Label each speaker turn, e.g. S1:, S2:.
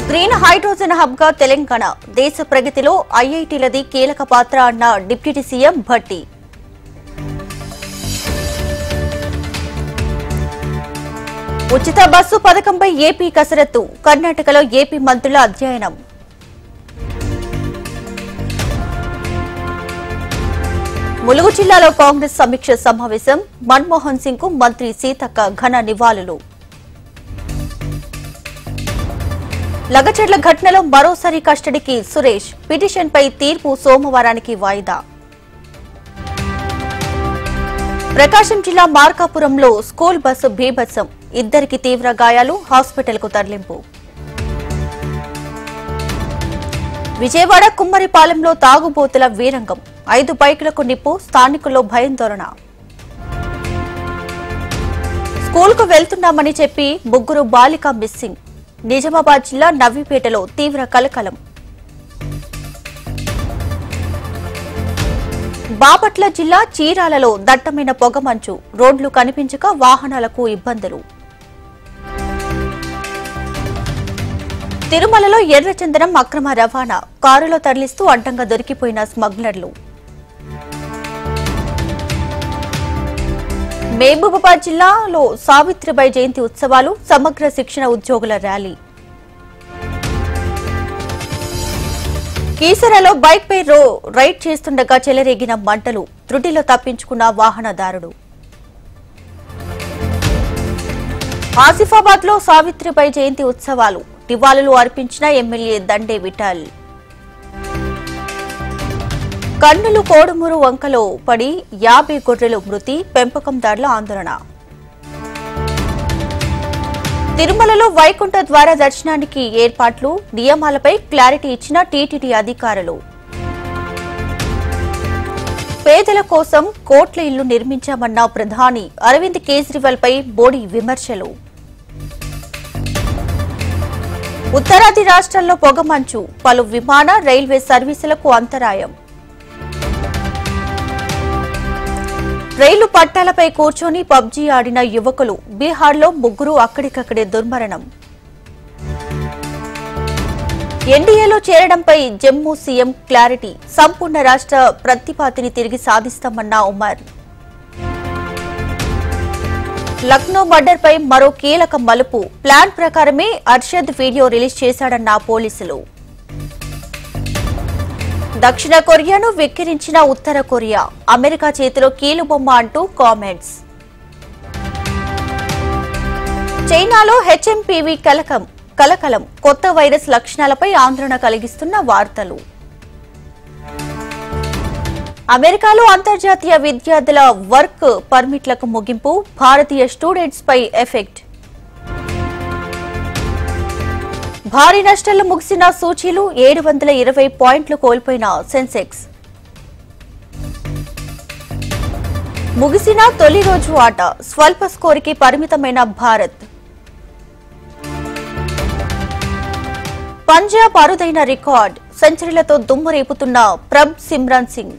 S1: Green hydrogen hub గా తెలంగాణ దేశ ప్రగతిలో ఐఐటీలది కీలక పాత్ర అన్న డిప్యూటీ సీఎం భట్టి. ఉచిత బస్సు పథకంపై ఏపీ కసరత్తు, కర్ణాటకలో ఏపీ మంత్రుల అధ్యయనం. ములుగు జిల్లాలో కాంగ్రెస్ సమీక్ష సమావేశం, మన్మోహన్ సింగ్ కు మంత్రి సీతక్క ఘన నివాళులు. లగచర్ల ఘటనలో మరోసారి కస్టడీకి సురేష్, పిటిషన్పై తీర్పు సోమవారానికి వాయిదా. ప్రకాశం జిల్లా మార్కాపురంలో స్కూల్ బస్సు బీభత్సం, ఇద్దరికి తీవ్ర గాయాలు, హాస్పిటల్కు తరలింపు. విజయవాడ కుమ్మరిపాలెంలో తాగుబోతుల వీరంగం, 5 బైకులకు నిప్పు, స్థానికుల్లో భయాందోళన. స్కూల్కు వెళ్తున్నామని చెప్పి 3 బాలిక మిస్సింగ్, నిజామాబాద్ జిల్లా నవ్విపేటలో తీవ్ర కలకలం. బాపట్ల జిల్లా చీరాలలో దట్టమైన పొగమంచు, రోడ్లు కనిపించక వాహనాలకు ఇబ్బందులు. తిరుమలలో ఎర్రచందనం అక్రమ రవాణా, కారులో తరలిస్తూ అడ్డంగా దొరికిపోయిన స్మగ్లర్లు. మహబూబాబాద్ జిల్లాలో సావిత్రిబాయి జయంతి ఉత్సవాలు, సమగ్ర శిక్షణ ఉద్యోగుల ర్యాలీ. కీసరలో బైక్ పై రైడ్ చేస్తుండగా చెలరేగిన మంటలు, త్రుటిలో తప్పించుకున్న వాహనదారుడు. ఆసిఫాబాద్ లో సావిత్రిబాయి జయంతి ఉత్సవాలు, నివాళులు అర్పించిన ఎమ్మెల్యే దండే విఠల్. కన్నులు కోడుమూరు వంకలో పడి 50 గొర్రెలు మృతి, పెంపకందారుల ఆందోళన. తిరుమలలో వైకుంఠ ద్వార దర్శనానికి ఏర్పాట్లు, నియమాలపై క్లారిటీ ఇచ్చిన టీటీడీ అధికారులు. పేదల కోసం కోట్ల ఇళ్లు నిర్మించామన్న ప్రధాని అరవింద్ కేజ్రీవాల్ పై మోడీ విమర్శలు. ఉత్తరాది రాష్ట్రాల్లో పొగమంచు, పలు విమాన రైల్వే సర్వీసులకు అంతరాయం. రైలు పట్టాలపై కూర్చొని పబ్జీ ఆడిన యువకులు, బీహార్లో 3 అక్కడికక్కడే దుర్మరణం. ఎన్డీఏలో చేరడంపై జమ్మూ సీఎం క్లారిటీ, సంపూర్ణ రాష్ట్ర ప్రతిపాదిని తిరిగి సాధిస్తామన్న ఉమర్. లక్నో మర్డర్పై మరో కీలక మలుపు, ప్లాన్ ప్రకారమే అర్షద్ వీడియో రిలీజ్ చేశాడన్న పోలీసులు. దక్షిణ కొరియాను వెక్కిరించిన ఉత్తర కొరియా, అమెరికా చేతిలో కీలుబొమ్మ అంటూ కామెంట్స్. చైనాలో హెచ్ఎంపీవీ కలకలం, కొత్త వైరస్ లక్షణాలపై ఆందోళన కలిగిస్తున్న వార్తలు. అమెరికాలో అంతర్జాతీయ విద్యార్థుల వర్క్ పర్మిట్లకు ముగింపు, భారతీయ స్టూడెంట్స్ పై ఎఫెక్ట్. భారీ నష్టాల్లో ముగిసిన సూచీలు, 720 పాయింట్లు కోల్పోయిన సెన్సెక్స్. ముగిసిన తొలి రోజు ఆట, స్వల్ప స్కోరుకి పరిమితమైన భారత్. పంజాబ్ అరుదైన రికార్డ్, సెంచరీలతో దుమ్ము రేపుతున్న ప్రభ్ సిమ్రన్ సింగ్.